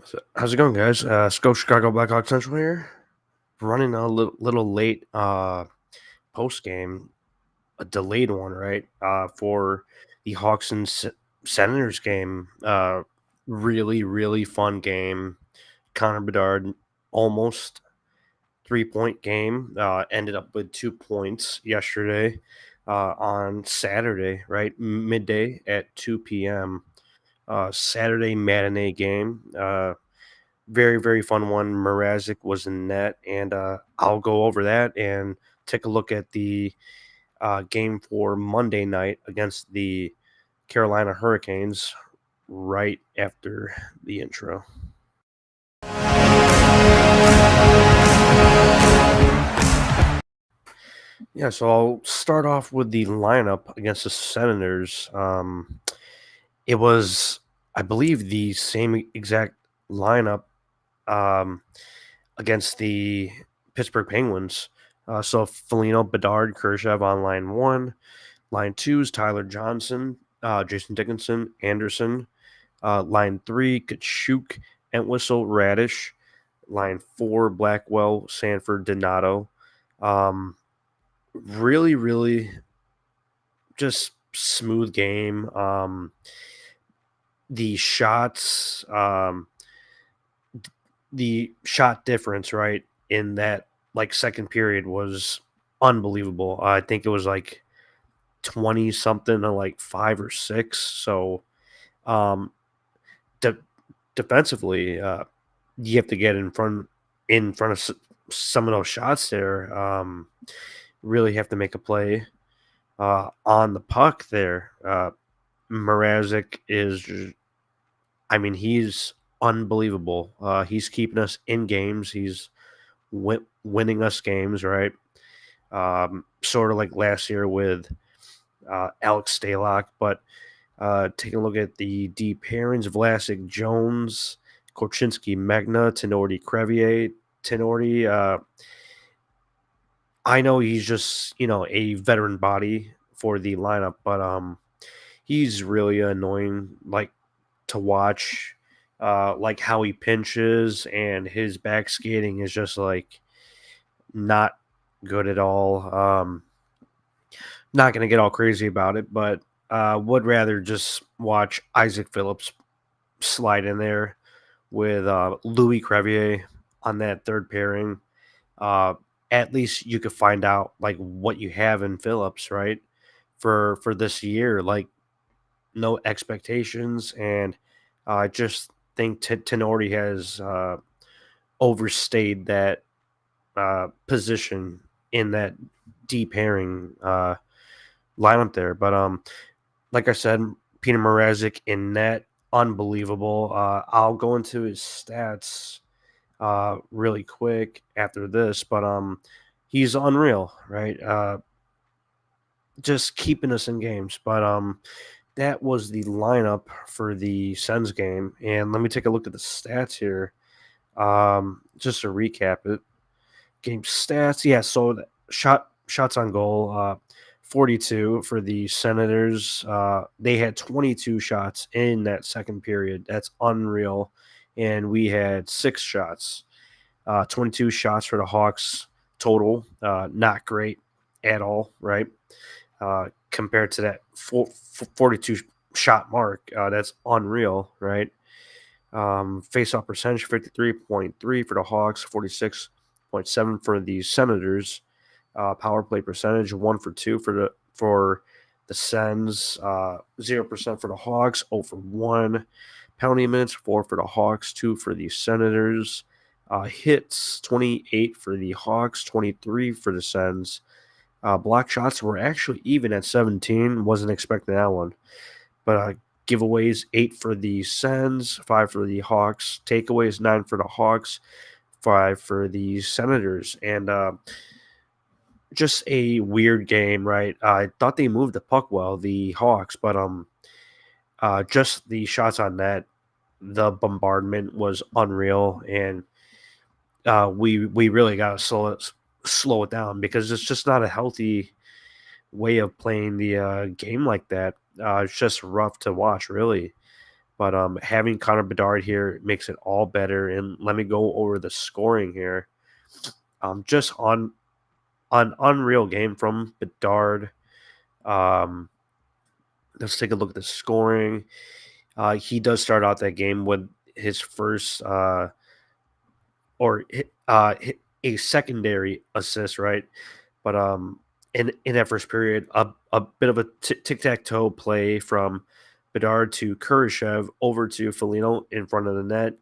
So, how's it going, guys? Skoks Chicago Blackhawks Central here. Running a little late post game, a delayed one, right? For the Hawks and Senators game. Really fun game. Connor Bedard almost 3-point game. Ended up with 2 points yesterday on Saturday, right? Midday at 2 p.m. Saturday matinee game. Very fun one. Mrazek was in net, and I'll go over that and take a look at the game for Monday night against the Carolina Hurricanes right after the intro. Yeah, so I'll start off with the lineup against the Senators. It was, I believe, the same exact lineup um, against the Pittsburgh Penguins. So Foligno, Bedard, Khrushchev on line one. Line two is Tyler Johnson, Jason Dickinson, Anderson. Line three, Kachuk, Entwistle, Radish. Line four, Blackwell, Sanford, Donato. Um, really just smooth game. The shots, the shot difference, right, in that like second period was unbelievable. I think it was like 20 something to like 5 or 6. So um de- defensively, you have to get in front of some of those shots there. Really have to make a play on the puck there. Mrazek is, I mean, he's unbelievable. He's keeping us in games. He's winning us games, right? Sort of like last year with Alex Stalock. But taking a look at the deep pairings, Vlasic, Jones, Korchinski, Magna, Tenorti, Crevier. Tenorti, I know he's just, a veteran body for the lineup, but he's really annoying, like, to watch. Like how he pinches and his back skating is just like not good at all. Not gonna get all crazy about it, but would rather just watch Isaac Phillips slide in there with Louis Crevier on that third pairing. Uh, at least you could find out like what you have in Phillips, right? For this year, like no expectations, and I just think Tenorti has overstayed that position in that deep pairing lineup there. But like I said, Peter Mrazek in net, unbelievable. I'll go into his stats really quick after this, but he's unreal, right? Just keeping us in games. But that was the lineup for the Sens game, and let me take a look at the stats here. Just to recap it, game stats. Yeah, so shots on goal. 42 for the Senators. They had 22 shots in that second period. That's unreal. And we had 6 shots. 22 shots for the Hawks total. Not great at all, right? Compared to that 42 shot mark. That's unreal, right? Face-off percentage 53.3 for the Hawks, 46.7 for the Senators. Power play percentage 1 for 2 for the Sens, 0% for the Hawks, 0 for 1. Penalty minutes 4 for the Hawks, 2 for the Senators. Hits 28 for the Hawks, 23 for the Sens. Block shots were actually even at 17. Wasn't expecting that one, but giveaways 8 for the Sens, 5 for the Hawks. Takeaways 9 for the Hawks, 5 for the Senators, and just a weird game, right? I thought they moved the puck well, the Hawks, but just the shots on net, the bombardment was unreal, and we really got to slow it down because it's just not a healthy way of playing the game like that. It's just rough to watch, really. But having Connor Bedard here makes it all better. And let me go over the scoring here. Just on an unreal game from Bedard. Um, let's take a look at the scoring. He does start out that game with his first or a secondary assist, right? But in that first period, a bit of a tic tac toe play from Bedard to Kurashev over to Foligno in front of the net,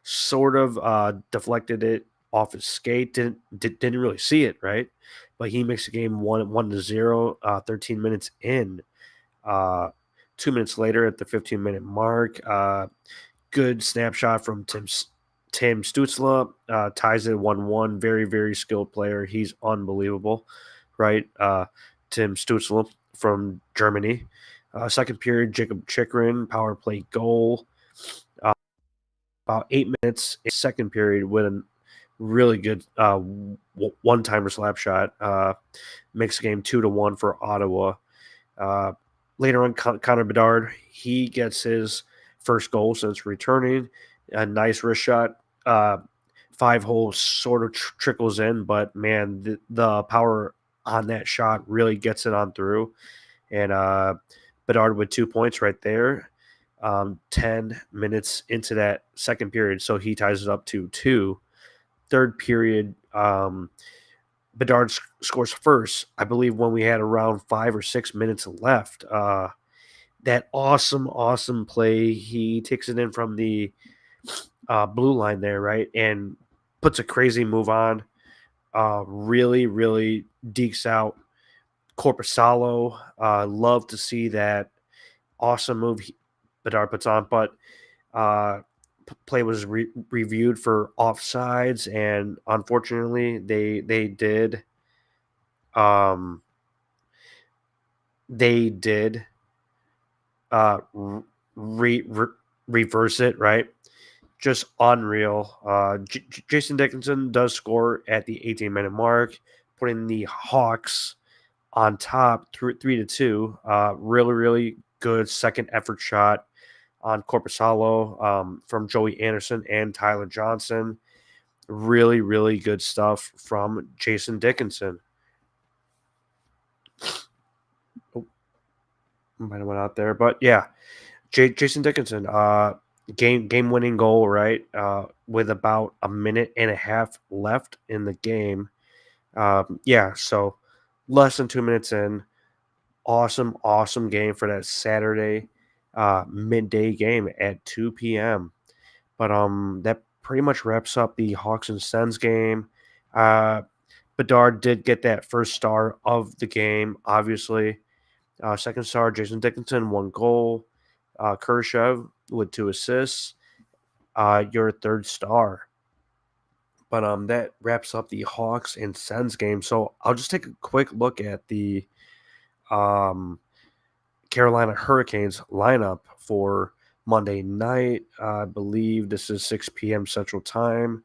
sort of deflected it off his skate. Didn't really see it, right? But he makes the game 1-0. 13 minutes in. Uh, 2 minutes later, at the 15-minute mark, good snapshot from Tim Stutzla, ties it 1-1. Very, very skilled player. He's unbelievable, right? Tim Stutzla from Germany. Second period, Jacob Chikrin, power play goal. About 8 minutes in second period with a really good one-timer slap shot. Makes the game 2-1 for Ottawa. Uh, Later on, Connor Bedard, he gets his first goal since returning. A nice wrist shot. 5-hole sort of trickles in, but man, the power on that shot really gets it on through. And Bedard with 2 points right there. 10 minutes into that second period, so he ties it up to 2. Third period, Bedard scores first, I believe, when we had around 5 or 6 minutes left. That awesome play. He takes it in from the blue line there, right? And puts a crazy move on. Really dekes out Corpusalo. Love to see that awesome move Bedard puts on, but play was reviewed for offsides, and unfortunately, they did they did reverse it, right? Just unreal. Jason Dickinson does score at the 18-minute mark, putting the Hawks on top 3-2. Really good second effort shot on Corpusalo from Joey Anderson and Tyler Johnson. Really good stuff from Jason Dickinson. Oh, might have went out there, but yeah, Jason Dickinson, game winning goal, right? With about a minute and a half left in the game. Yeah, so less than 2 minutes in. Awesome game for that Saturday midday game at 2 p.m. But that pretty much wraps up the Hawks and Sens game. Bedard did get that first star of the game, obviously. Second star, Jason Dickinson, 1 goal. Kurashev with 2 assists. Your third star. But that wraps up the Hawks and Sens game. So I'll just take a quick look at the Carolina Hurricanes lineup for Monday night. I believe this is 6 p.m. Central Time.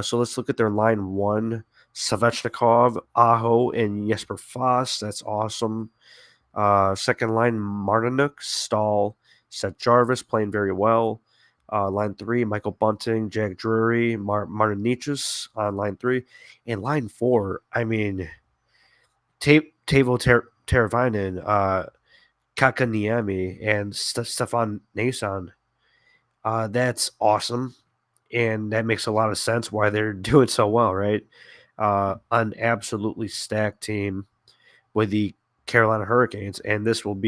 So let's look at their line 1. Svechnikov, Aho, and Jesper Foss. That's awesome. Second line, Martinuk, Stahl, Seth Jarvis playing very well. Line 3, Michael Bunting, Jack Drury, Martin Nietzsche on line 3. And line 4, I mean, Tavo Teravainen, Kakaniemi, and Stefan Nason. That's awesome. And that makes a lot of sense why they're doing so well, right? An absolutely stacked team with the Carolina Hurricanes, and this might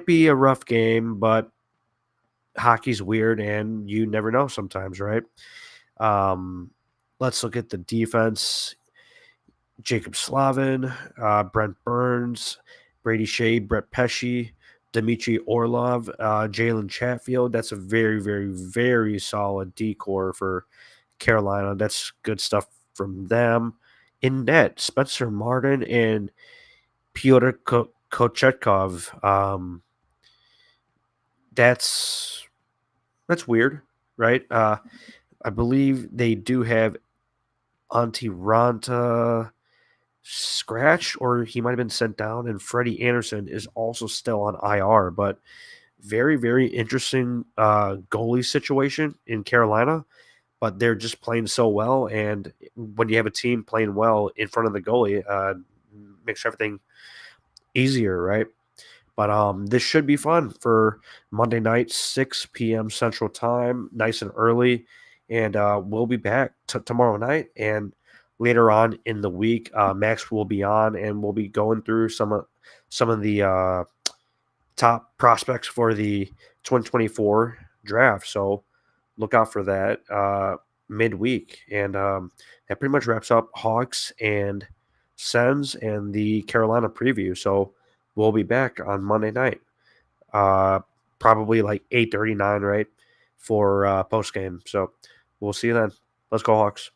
be a rough game, but hockey's weird, and you never know sometimes, right? Let's look at the defense. Jacob Slavin, Brent Burns, Brady Shea, Brett Pesci, Dmitry Orlov, Jalen Chatfield. That's a very solid decor for Carolina. That's good stuff from them. In net, Spencer Martin and Pyotr Kochetkov. That's weird, right? I believe they do have Antti Ranta, scratched or he might have been sent down, and Freddie Anderson is also still on IR. But very, very interesting goalie situation in Carolina. But they're just playing so well, and when you have a team playing well in front of the goalie, makes everything easier, right? But this should be fun for Monday night, 6 p.m. Central Time, nice and early. And we'll be back tomorrow night and later on in the week. Max will be on, and we'll be going through some of the top prospects for the 2024 draft. So look out for that midweek. And that pretty much wraps up Hawks and Sens and the Carolina preview. So we'll be back on Monday night, uh, probably like 8:39, right, for post game. So we'll see you then. Let's go Hawks.